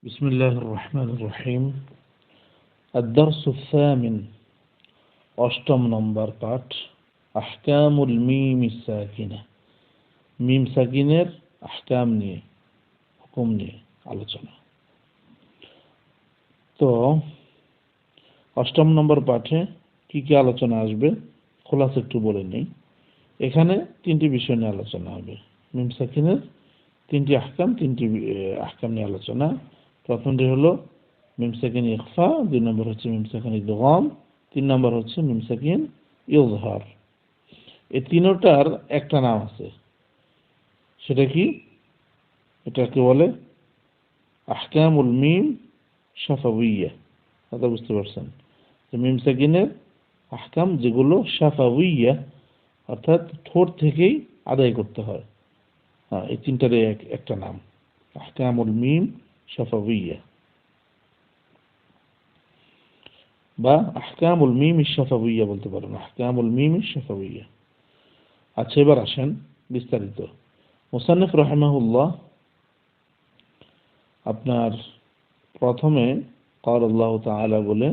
بسم الله الرحمن الرحيم الدرس الثامن অষ্টম নম্বর পাঠ আহকামুল মিম সাকিনা মিম সাকিনের আহকাম নিয়ে হুকুম নিয়ে আলোচনা। তো অষ্টম নম্বর পাঠে কি কি আলোচনা আসবে খোলাসা একটু বলে নেই। এখানে তিনটি বিষয় নিয়ে আলোচনা হবে। মিম সাকিনের তিনটি আহকাম নিয়ে আলোচনা। প্রথমটি হলো মিম সাকিন ইখফা, দুই নম্বর হচ্ছে মিম সাকিন ইদগাম, তিন নম্বর হচ্ছে মিম সাকিন ইজহার। এই তিনটার একটা নাম আছে, সেটা কি? এটাকে বলে আহকামুল মিম শাফাউইয়া। কথা বুঝতে পারছেন? মিম সাকিনের আহকাম যেগুলো শাফাউইয়া, অর্থাৎ ঠোঁট থেকেই আদায় করতে হয়। এই তিনটার একটা নাম আহকামুল মিম শাফাউইয়া বা আহকামুল মিম শাফাউইয়া বলতে পারেন, আহকামুল মিম শাফাউইয়া। আচ্ছা, এবার আসেন বিস্তারিত। মুসান্নিফ রাহিমাহুল্লাহ আপনার প্রথমে ক্বাল আল্লাহ তাআলা বলে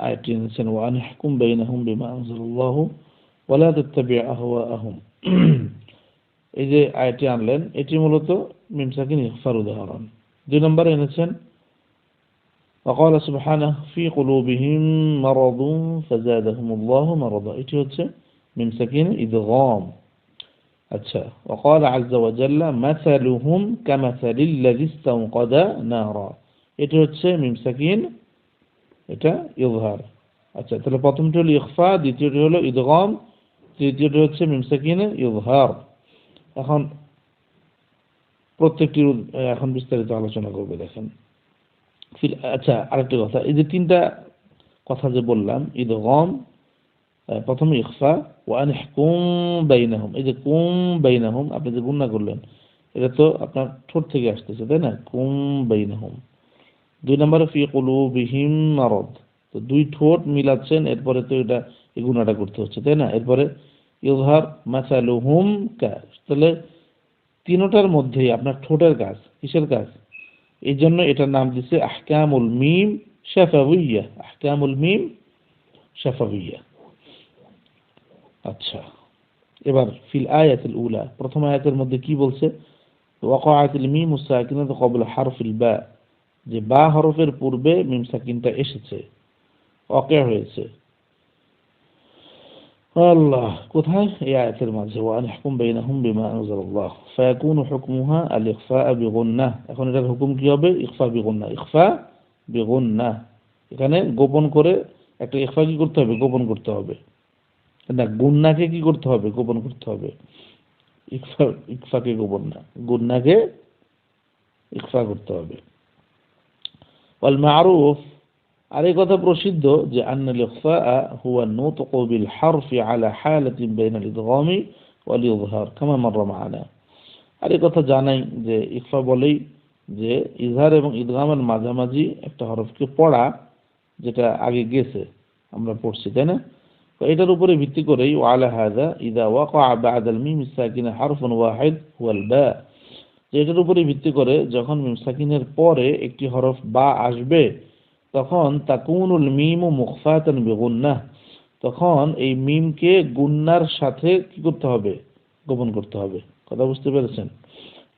আয়াতটি এনেছেন, ওয়া আনহুকুম বাইনাহুম বিমা আনজালাল্লাহু ওয়া লা তাত্তাবি আহওয়াআহুম। এই যে আয়াতটি আনলেন, এটি মূলত মিম সাকিন ইখফার উদাহরণ। দুই নম্বরে এনেছেন وقال سبحانه في قلوبهم مرض فزادهم الله مرضا, এটি হচ্ছে মিম সাকিন ইদগাম। আচ্ছা, وقال عز وجل مثلهم كمثل الذي استوقد نارا, এটি হচ্ছে মিম সাকিন, এটা ইজহার। আচ্ছা, তাহলে প্রথমটি হলো ইখফা, দ্বিতীয়টি হলো ইদগাম, তৃতীয়টি হচ্ছে মিম সাকিন ইজহার। এখন প্রত্যেকটির এখন বিস্তারিত আলোচনা করবে। দেখেন, আচ্ছা আরেকটা কথা, এই যে তিনটা কথা যে বললাম, ইদগাম, প্রথমে ইখফা, ওয়া আনহুকুম বাইনাহুম, এই যে কুম বাইনাহুম আপনি যে গুণনা করলেন, এটা তো আপনার ঠোঁট থেকে আসতেছে, তাই না? কুম বাইনাহুম। দুই নম্বরে ফি কুলুবিহিম মারাদ, তো দুই ঠোঁট মিলাচ্ছেন, এরপরে তো এটা এই গুণাটা করতে হচ্ছে, তাই না? এরপরে ইজহার মাসালুহুম কা, তাহলে তিনটার মধ্যেই আপনার ঠোঁটের কাজ, কিসের কাজ? এই জন্য এটার নাম দিচ্ছে আহকামুল মিম শাফাউইয়া, আহকামুল মিম শাফাউইয়া। আচ্ছা, এবার ফিল আয়াতুল উলা, প্রথম আয়াতের মধ্যে কি বলছে? ওয়াকাআতুল মিম সাকিনাতু ক্বাবলা হারফিল বা, যে বা হরফের পূর্বে মিম সাকিনটা এসেছে, ওয়াকি হয়েছে। আল্লাহ, কোথায়? এই আয়াতের মাঝে, ওয়া আনহুকুম বাইনাহুম বিমা আনজালাল্লাহ ফায়াকুনু হুকমুহা আল ইখফা বিগুন্নাহ। এখন এটার হুকুম কি হবে? ইখফা বিগুন্নাহ, ইখফা বিগুন্নাহ। এখানে গোপন করে একটা ইখফা কি করতে হবে? গোপন করতে হবে না, গুন্নাকে কি করতে হবে? গোপন করতে হবে। ইখফাকে গোপন না, গুন্নাকে ইখফা করতে হবে। ওয়াল মারুফ, আর এই কথা প্রসিদ্ধ যে আন্নাল ইখফা হুয়া নুতকু বিল হারফি আলা হালাতিন বাইনাল ইদগামি ওয়াল ইজহার কামা মাররা মা'ানা। আর এই কথা জানাই যে ইখফা বলেই যে ইজহার এবং ইদগামের মাঝামাঝি একটা হরফকে পড়া, যেটা আগে গেছে আমরা পড়ছি, তাই না? তো এটার উপরে ভিত্তি করেই ওয়ালা হাযা ইযা ওয়াকা'a বা'দাল মিম সাকিনা হারফুন ওয়াহিদ হুয়াল বা, এটার উপরে ভিত্তি করে যখন মিম সাকিনের পরে একটি হরফ বা আসবে, তখন তাকুনুল মিমু মুখফাতান বিগুন্নাহ, তখন এই মিমকে গুন্নার সাথে কি করতে হবে? গোপন করতে হবে। কথা বুঝতে পেরেছেন?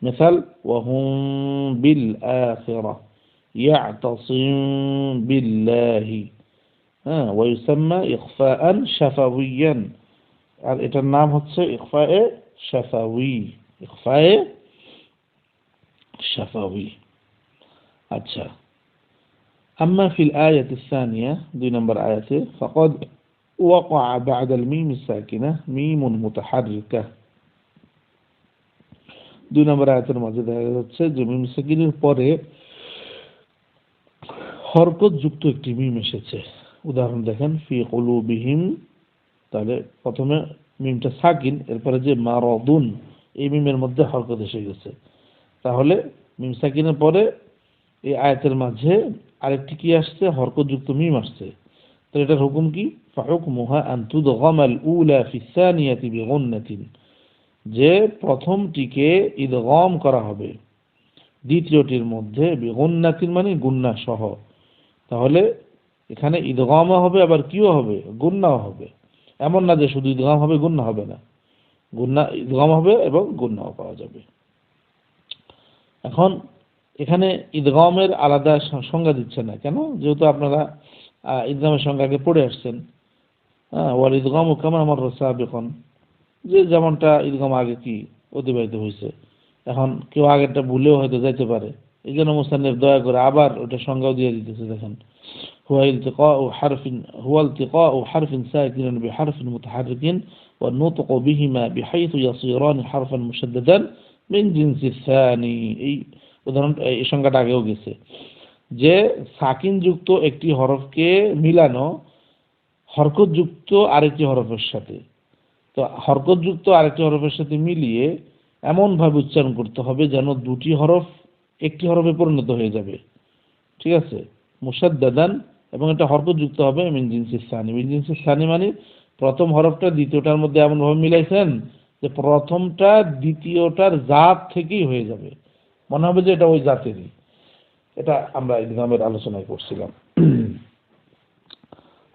মিসাল, ওয়াহুম বিল আখিরাহ ইয়াতাসিম বিল্লাহি, ওয়া ইউসাম্মা ইখফাআন শাফাউইয়ান, আর এটার নাম হচ্ছে ইখফায়ে শাফাউই, ইখফায়ে শাফাউই। আচ্ছা, أما في الآية الثانية, দুই নম্বর আয়াতে, فقد وقع بعد الميم الساكنة ميم متحركة, দুই নম্বর আয়াতের মাঝে দেখা যাচ্ছে যে মিম সাকিনের পরে হরকত যুক্ত একটি মিম এসেছে। উদাহরণ দেখেন, ফি কুলুবিহিম, তাহলে প্রথমে মিমটা সাকিন, এরপরে যে মারাদুন, এই মিমের মধ্যে হরকত এসে গেছে। তাহলে মিম সাকিনের পরে এই আয়াতের মাঝে আরেকটি কি আসছে? হরকতযুক্ত মিম আসছে। তো এটার হুকুম কি? ফাহুকমুহা আন তুদগামাল উলা ফিস সানিয়াতি বিগুন্নাতিন, যে প্রথমটিকে ইদগাম করা হবে দ্বিতীয়টির মধ্যে বিগুন্নাতিন মানে গুন্না সহ। তাহলে এখানে ইদগামও হবে, আবার কিও হবে, গুন্নাও হবে। এমন না যে শুধু ইদগাম হবে, গুন্না হবে না, গুন্না ইদগাম হবে এবং গুন্নাও পাওয়া যাবে। এখন এখানে ইদগামের আলাদা সংজ্ঞা দিচ্ছে না কেন? যেহেতু আপনারা ইদগামের সংজ্ঞা আগে পড়ে আসছেন। ওয়াল ইদগাম কামা মাররা সাবিকান, যে যেমনটা ইদগাম আগে কি অতিবাহিত হয়েছে। এখন কেউ আগেরটা ভুলেও হয়তো যাইতে পারে, এই জন্য মুসান্নিফ দয়া করে আবার ওটা সংজ্ঞাও দিয়ে দিতেছে। দেখেন, হুয়া ইলতিকাউ হারফিন হুয়া ইলতিকাউ হারফিন সাকিনিন বিহারফিন মুতাহাররিকিন ওয়া নুতকু বিহিমা বিহাইথু ইয়াসিরান হারফান মুশাদ্দাদান মিন জিনসি সানি। এই উদাহরণ, এই সংজ্ঞাটা আগেও গেছে যে সাকিন যুক্ত একটি হরফকে মিলানো হরকত যুক্ত আরেকটি হরফের সাথে। তো হরকত যুক্ত আরেকটি হরফের সাথে মিলিয়ে এমন ভাবে উচ্চারণ করতে হবে যেন দুটি হরফ একটি হরফে পরিণত হয়ে যাবে। ঠিক আছে, মুশাদ্দাদান, এবং এটা হরকত যুক্ত হবে মিন জিনসিস সানি। মিন জিনসিস সানি মানে প্রথম হরফটা দ্বিতীয়টার মধ্যে এমন ভাবে মিলাইছেন যে প্রথমটা দ্বিতীয়টার জাত থেকেই হয়ে যাবে, মনে হবে যে এটা ওই জাতেরই। এটা আমরা ইদগামের আলোচনায় করছিলাম।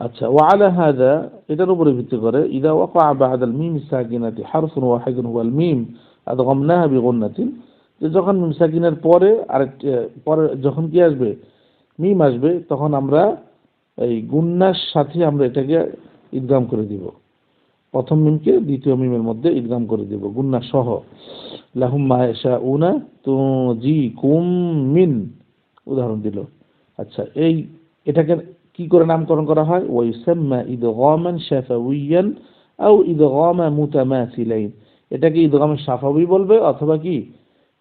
আচ্ছা, ওয়ালা হাযা, এটার উপরে ভিত্তি করে ইদা ওয়াকা বা'দাল মিম সাকিনাতি হারফুন ওয়াহিদুন হুয়াল মিম আদগামনাহা বিগুন্নাতিন, যে যখন মিম সাকিনের পরে আরেকটি পরে যখন কি আসবে, মিম আসবে, তখন আমরা এই গুন্নার সাথে আমরা এটাকে ইদগাম করে দিব। প্রথম মিমকে দ্বিতীয় মিমের মধ্যে ইদগাম করে দিব গুন্না সহ। লাহুম মা ইয়াশাউনা তুজিকুম মিন, উদাহরণ দিল। আচ্ছা, এটাকে কি করে নামকরণ করা হয়? ওয়াইসাম্মা ইদগামান শাফাউইয়ান আও ইদগামা মুতামাসিলাইন। এটাকে ইদগামে শাফাউই বলবে অথবা কি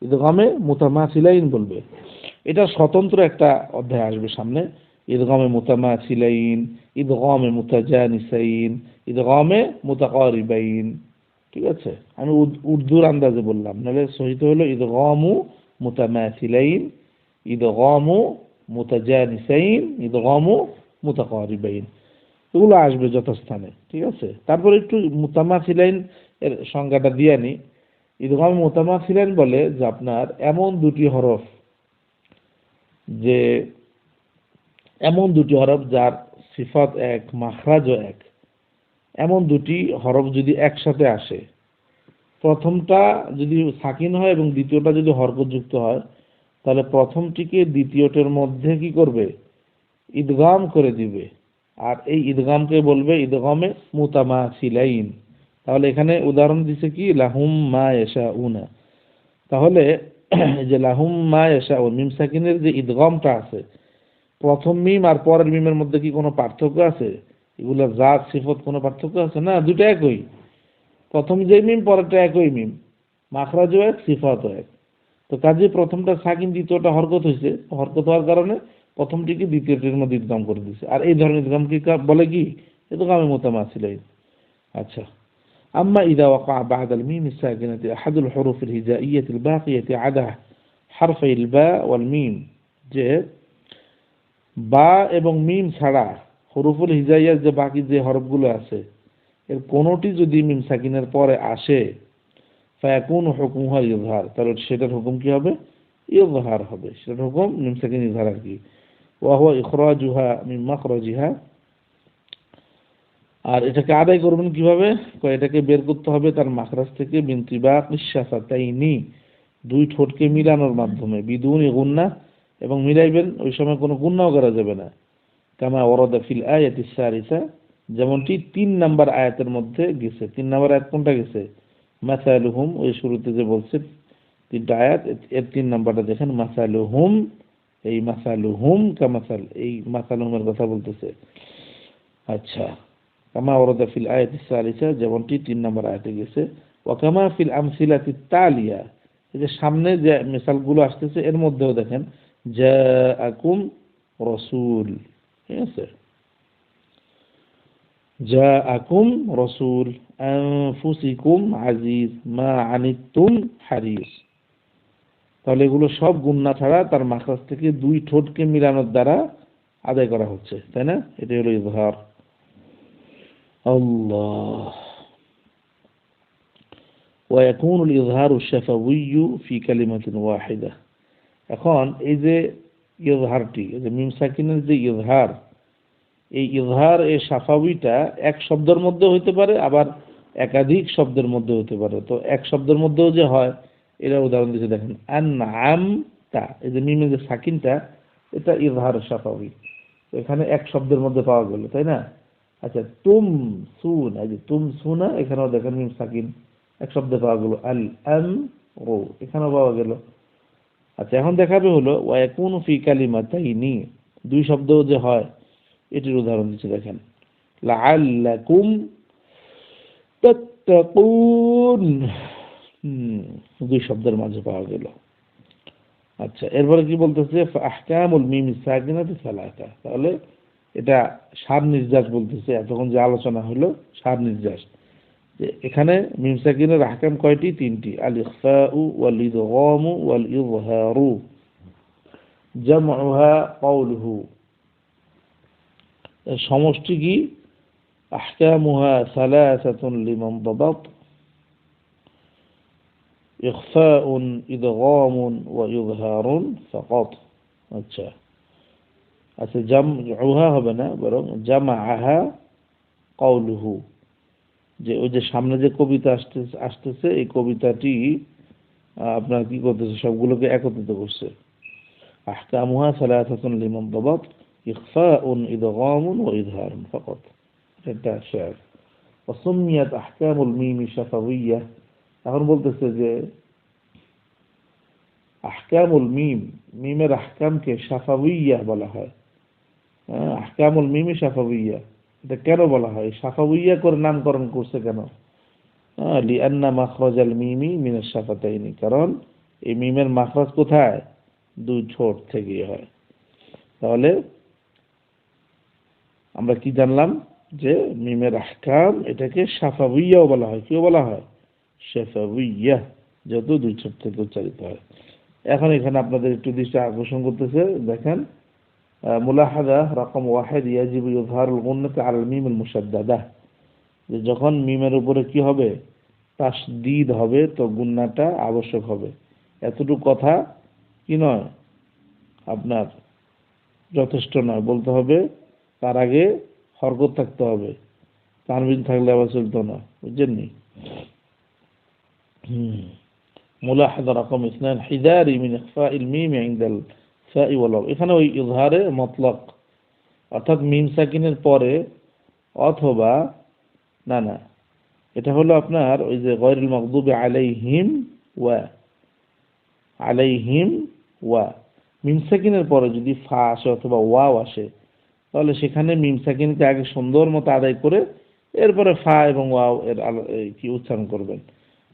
ইদগামে মুতামাসিলাইন বলবে। এটা স্বতন্ত্র একটা অধ্যায় আসবে সামনে। ইদগামে মুতামাসিলাইন, ইদগামে মুতাজানিসাইন, ইদগামে মুতাকারিবাইন। ঠিক আছে, আমি উর্দুর আন্দাজে বললাম, নাহলে সহিত হলো ইদগামু মুতামাসিলাইন, ইদগামু মুতাজানিসাইন, ইদগামু মুতাকারিবাইন। এগুলো আসবে যথাস্থানে। ঠিক আছে, তারপর একটু মুতামাসিলাইন এর সংজ্ঞাটা দিয়ে নি। ইদগাম মুতামাসিলাইন বলে যে আপনার এমন দুটি হরফ, যে এমন দুটি হরফ যার সিফাত এক, মাখরাজও এক, এমন দুটি হরফ যদি একসাথে আসে, প্রথমটা যদি সাকিন হয় এবং দ্বিতীয়টা যদি হরকত যুক্ত হয়, তাহলে প্রথমটিকে দ্বিতীয়টার মধ্যে কি করবে? ইদগাম করে দিবে। আর এই ইদগামকে বলবে ইদগামে মুতামাসিলাইন। তাহলে এখানে উদাহরণ দিছে কি, লাহুম মা ইয়াশাউনা। তাহলে যে লাহুম মা ইয়াশাউন, মিম সাকিনের যে ইদগামটা আছে, প্রথম মিম আর পরের মিমের মধ্যে কি কোনো পার্থক্য আছে? এগুলো জাত সিফত কোনো পার্থক্য আছে? না, দুটো একই। প্রথম যে মিম, পরেরটা একই মিম, মাখরাজও এক, সিফাতও এক। তো কাজে প্রথমটা সাকিন, দ্বিতীয়টা হরকত হয়েছে, হরকত হওয়ার কারণে প্রথমটিকে দ্বিতীয়টির মধ্যে ইদগাম করে দিয়েছে। আর এই ধরনের ইদগাম কি বলে কি? ইদগামে মুতামাসিলাইন। আচ্ছা, আম্মা ইদা ওয়াকা বা'দাল মিম সাকিনাতি আহাদুল হুরুফিল হিজাইয়্যাতিল বাকিয়াতি আদা হারফাইল বা ওয়াল মিম, যে বা এবং মিম ছাড়া হুরুফুল হিজাইয়ার যে বাকি যে হরফগুলো আছে, এর কোনোটি যদি মিম সাকিনের পরে আসে, ফায়াকুনু হুকমুহা ইযহার, তাহলে সেটার হুকুম কি হবে? ইযহার হবে। সেটার হুকুম মিম সাকিন ইযহার আর কি। ওয়া হুয়া ইখরাজুহা মিন মাখরাজিহা, আর এটাকে আদায় করবেন কিভাবে? এটাকে বের করতে হবে তার মাখরাজ থেকে, বিনতিবাকিশ শাফাতাইনি, দুই ঠোঁটকে মিলানোর মাধ্যমে, বিদুনি গুন্না, এবং মিলাইবেন ওই সময় কোনো গুন্নাও করা যাবে না। কামা ওয়ারাদা ফিল আয়াতিস সারিসা, যেমনটি 3 নাম্বার আয়াতের মধ্যে গেছে। 3 নাম্বার আয়াত কোনটা গেছে? মাসালুহুম, ওই শুরুতে যে বলছে 3টা আয়াত, এর 3 নাম্বারটা দেখেন, মাসালুহুম, এই মাসালুহুম কামাসাল, এই মাসালুহুমের কথা বলতেছে। আচ্ছা, কামা ওয়ারাদা ফিল আয়াতিস সারিসা, যেমনটি 3 নাম্বার আয়াতে গেছে। ওয়া কামা ফিল আমসিলাতিত তালিয়া, এই যে সামনে যে মিসালগুলো আসতেছে এর মধ্যেও দেখেন, জাআকুম রাসূল। ঠিক আছে, জাআকুম রাসূল, আনফুসিকুম আজিজ, মা আনিতুম হারিস। তাহলে এগুলো সব গুন্না ছাড়া তার মাখরাজ থেকে দুই ঠোঁটকে মিলানোর দ্বারা আদায় করা হচ্ছে, তাই না? এটাই হলো ইযহার। আল্লাহ। ওয়া ইয়াকুনু আল-ইযহারু আশ-শাফাওয়্যু ফি কালিমাতিন ওয়াহিদা, এখন এই যে ইজহারটি, এই যে মিম সাকিনের যে ইজহার, এই ইজহার এই সাফাউইটা এক শব্দের মধ্যে হইতে পারে, আবার একাধিক শব্দের মধ্যে হতে পারে। তো এক শব্দের মধ্যেও যে হয়, এটা উদাহরণ দিতে দেখেন, আনআমতা, এই যে মিমের যে সাকিনটা, এটা ইজহার সাফাউই, এখানে এক শব্দের মধ্যে পাওয়া গেল, তাই না? আচ্ছা, তুম সুন, এই যে তুম সুনা, এখানেও দেখেন মিম সাকিন এক শব্দে পাওয়া গেল। আল আম ও, এখানেও পাওয়া গেল। আচ্ছা, এখন দেখাবে হলো ওয়াকুনু ফি কালিমাতাইনি, দুই শব্দ যে হয়, এটির উদাহরণ দিচ্ছি দেখেন, লাআল্লাকুম তাত্তাকুন, দুই শব্দের মাঝে পাওয়া গেল। আচ্ছা, এরপরে কি বলতেছে, আহকামুল মিম সাকিনাতি সালাসা, তাহলে এটা সার নির্যাস বলতেছে। এতক্ষণ যে আলোচনা হলো সার নির্যাস, যে এখানে মিম সাকিনের আহকাম কয়টি? তিনটি, আল ইখফাউ ওয়াল ইদগামু ওয়াল ইযহারু, জামউহা কাউলুহু, এর সমষ্টি কি? আহকামুহা সালাসাতুন লিমান দাবাত, ইখফাউন ইদগামুন ওয়া ইযহারুন ফাকাত। আচ্ছা আচ্ছা, জামউহা হবে না, বরং জামাআহা কাউলুহু, যে ওই যে সামনে যে কবিতা আসতেছে, এই কবিতাটি আপনার কি করতেছে, সবগুলোকে একত্রিত করছে। আহকামুহা সালাসাতুন লিমান দাবাত, ইখফাউন ইদগামুন ওয়া ইযহারুন ফাকাত, এটা শের। ওয়াসুমিয়াত আহকামুল মিম শাফাউইয়্যাহ, এখন বলতেছে যে আহকামুল মিম, মিমের আহকামকে শাফাউইয়্যাহ বলা হয়। আহকামুল মিম শাফাউইয়্যাহ, এটা কেন বলা হয়? শাফাউইয়্যাহ করে নামকরণ করছে কেন? লিআন্না মাখরাজাল মিমি মিনাশ শাফাতাইনি, কারণ এই মিমের মাখরাজ কোথায়? দুই ঠোঁট থেকে হয়। তাহলে আমরা কি জানলাম? যে মিমের আহকাম, এটাকে শাফাউইয়্যাহ বলা হয়। কিও বলা হয়? শাফাউইয়্যাহ, যেহেতু দুই ঠোঁট থেকে উচ্চারিত হয়। এখন এখানে আপনাদের একটু দৃষ্টি আকর্ষণ করতেছে, দেখেন, মুলাহাদা রকম ওয়াহিদ, ইয়াজিবু ইযহারুল গুন্নাতি আলাল মিমিল মুশাদ্দাদাহ, যে যখন মিমের উপরে কি হবে? তাসদীদ হবে, তো গুন্নাটা আবশ্যক হবে। এতটুকু কথা কি নয়, আপনার যথেষ্ট নয়, বলতে হবে তার আগে হরকত থাকতে হবে, তানবিন থাকলে আবার চলতো না, বুঝছেননি? মুলাহাদা রকম ইসনান, হিদারি মিন ইখফাইল মিম ইনদাল ফাই ওয়াল ওয়াও, এখানে ওই ইজহারে মতলক, অর্থাৎ মিম সাকিনের পরে, অথবা না না, এটা হলো আপনার ওই যে গায়রুল মাগদুবি আলাইহিম ওয়া, আলাইহিম ওয়া, মিম সাকিনের পরে যদি ফা আসে অথবা ওয়াও আসে, তাহলে সেখানে মিম সাকিনকে আগে সুন্দর মতো আদায় করে এরপরে ফা এবং ওয়াও এর কি উচ্চারণ করবেন।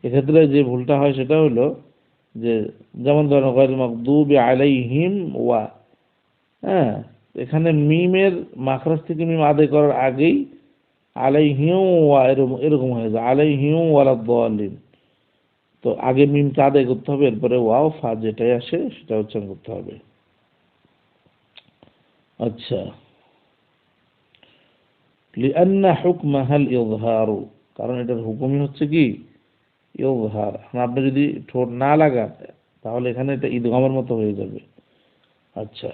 এক্ষেত্রে যে ভুলটা হয় সেটা হলো যে, যেমন ধরেন গায়রুল মাগদুবি আলাইহিম ওয়া, হ্যাঁ, এখানে মিমের মাখরাজ থেকে মিম আদায় করার আগেই আলাইহিম ওয়া এরকম হয়ে যায়, আলাইহিম ওয়ালাদ-দাল্লিন। তো আগে মিমটা আদায় করতে হবে, এরপরে ওয়াও ফা যেটাই আসে সেটা উচ্চারণ করতে হবে। আচ্ছা, লিআন্না হুকমাহাল ইযহারু, কারণ এটার হুকুমই হচ্ছে কি? ইযহার। আপনি যদি ঠোঁট না লাগান, তাহলে এখানে এটা ইদগামের মতো হয়ে যাবে। আচ্ছা,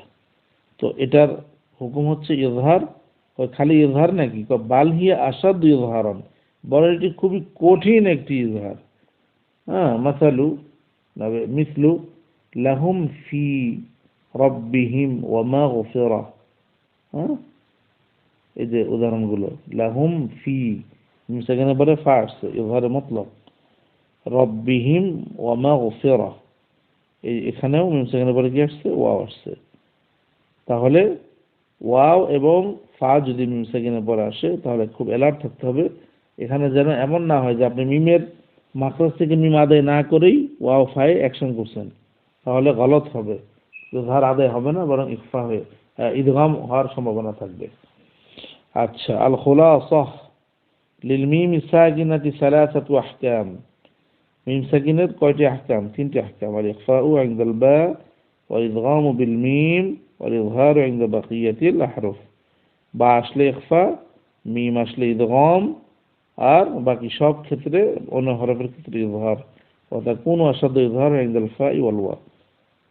তো এটার হুকুম হচ্ছে ইজহার। খালি ইজহার নাকি, বাল হিয়া আসাদু ইজহারান, বরং এটি খুবই কঠিন একটি ইজহার। হ্যাঁ, মাসালু, মিসলু লাহুম ফি রাব্বিহিম ওয়া মাগফিরা, হ্যাঁ, এই যে উদাহরণগুলো, লাহুম ফি, সেখানে বলে ফার্স ইজহারে মতলব, রাব্বিহিম ওয়া মাগফিরা, এখানেও সেখানে বলে কি আসছে? ওয়াও আসছে। তাহলে ওয়াও এবং ফা যদি মিম সাকিনের পরে আসে, তাহলে খুব অ্যালার্ট থাকতে হবে। এখানে যেন এমন না হয় যে আপনি মিমের মাখরাজ থেকে মিম আদায় না করেই ওয়াও ফায়ে অ্যাকশন করছেন, তাহলে গলত হবে, ইজহার আদায় হবে না, বরং ইখফা হয়ে ইদগাম হওয়ার সম্ভাবনা থাকবে। আচ্ছা, আল খুলাসাহ লিল মিম সাকিনাতি সালাসাতু আহকাম, মিম সাকিনের কয়টি আহকাম? তিনটি আহকাম, আল ইখফাউ ইনদাল বা ওয়াল ইদগামু বিল মিম ওয়াল ইযহারু ইনদা বাকিয়াতিল আহরুফ। বা আসলে ইখফা, মিম আসলে ইদগাম, আর বাকি সব ক্ষেত্রে অন্য হরফের ক্ষেত্রে ইযহার। ওয়া তাকুনু আসাদু ইযহার ইনদাল ফাই ওয়াল ওয়া,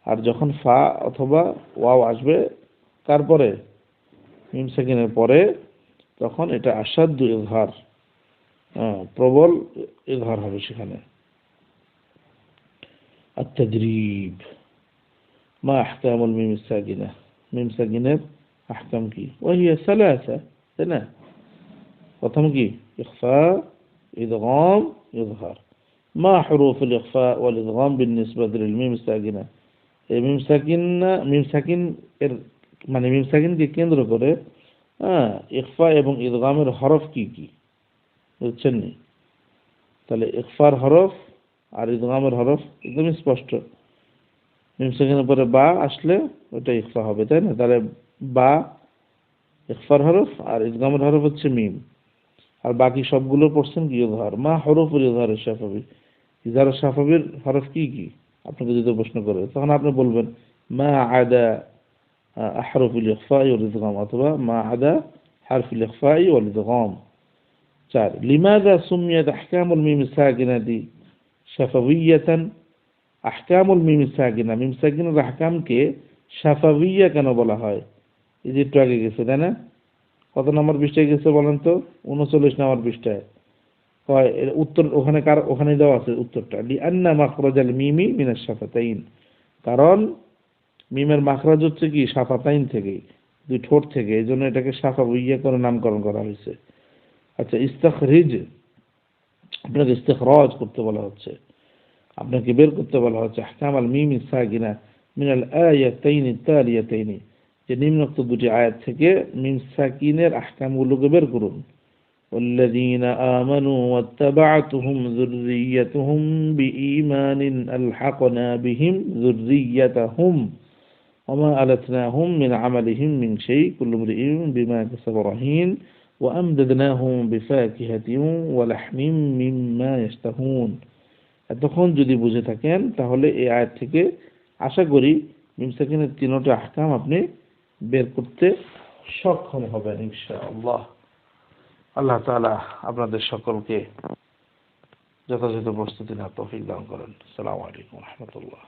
আর যখন ফা অথবা ওয়াও আসবে কার পরে, মিম সাকিনের পরে, তখন এটা আসাদ্দু ইজহার, প্রবল ইজহার হবে সেখানে। التدريب ما أحكام الميم الساكنة، মিম সাকিনের আহকাম কি? وهي ثلاثة، তাই না? প্রথম কি? ইখফা, ইদগাম, ইজহার। ما حروف الإخفاء والإدغام بالنسبة للميم الساكنة؟ এই মিম সাকিন এর মানে মিম সাকিনকে কেন্দ্র করে ইখফা এবং ইদগামের হরফ কি কি, বুঝছেন নি? তাহলে ইখফার হরফ আর ইদগামের হরফ একদম স্পষ্ট। মিম সাকিনের পরে বা আসলে ওটা ইখফা হবে, তাই না? তাহলে বা ইখফার হরফ আর ইদগামের হরফ হচ্ছে মিম, আর বাকি সবগুলো পড়ছেন কি ইজহার। মা হরফুল ইজহার শাফাবি, ইজহার শাফাবির হরফ কি কি আপনাকে যদি প্রশ্ন করে, তখন আপনি বলবেন মা আদা আহরুফুল ইখফা'i ওয়াল ইদগাম, অথবা মা আদা হারফুল ইখফা'i ওয়াল ইদগাম। 4 লিমাযা সুমিয়াত আহকামুল মিম সাকিনাতি শাফাবিয়াতান? আহকামুল মিম সাকিনা, মিম সাকিনের আহকামকে শাফাবিয়া কেন বলা হয়? এই যে একটু আগে গেছে, তাই না? কত নম্বর পৃষ্ঠায় গেছে বলেন তো? 39 নম্বর পৃষ্ঠায়। হয় এর উত্তর ওখানে দেওয়া আছে উত্তরটা। লিআন্না মাখরাজাল মিমি মিনাশ শাফাতাইন, কারণ মিমের মাখরাজ হচ্ছে কি শাফাতাইন থেকে, দুই ঠোঁট থেকে, এইজন্য এটাকে শাফাবিয়া করে নামকরণ করা হয়েছে। আচ্ছা, ইস্তাখরিজ, আপনাকে ইস্তিখরাজ করতে বলা হচ্ছে, আপনাকে বের করতে বলা হচ্ছে আহকামাল মিম সাকিনা মিনাল আয়াতাইন তালিয়াতাইন, যে নিম্নোক্ত দুটি আয়াত থেকে মিম সাকিনের আহকামগুলোকে বের করুন। والذين آمنوا واتبعتهم ذريتهم بإيمان ألحقنا بهم ذريتهم وما ألتناهم من عملهم من شيء كل امرئ بما كسب رهين وأمددناهم بفاكهة ولحم مما يشتهون। এতক্ষণ যদি বুঝে থাকেন তাহলে এই আয়াত থেকে আশা করি মিম সাকিনের তিনটা আহকাম আপনি বের করতে সক্ষম হবেন ইনশাআল্লাহ। আল্লাহ তাআলা আপনাদের সকলকে যথাযথ প্রস্তুতি নেওয়ার তৌফিক দান করেন। আসসালামু আলাইকুম ওয়া রাহমাতুল্লাহ।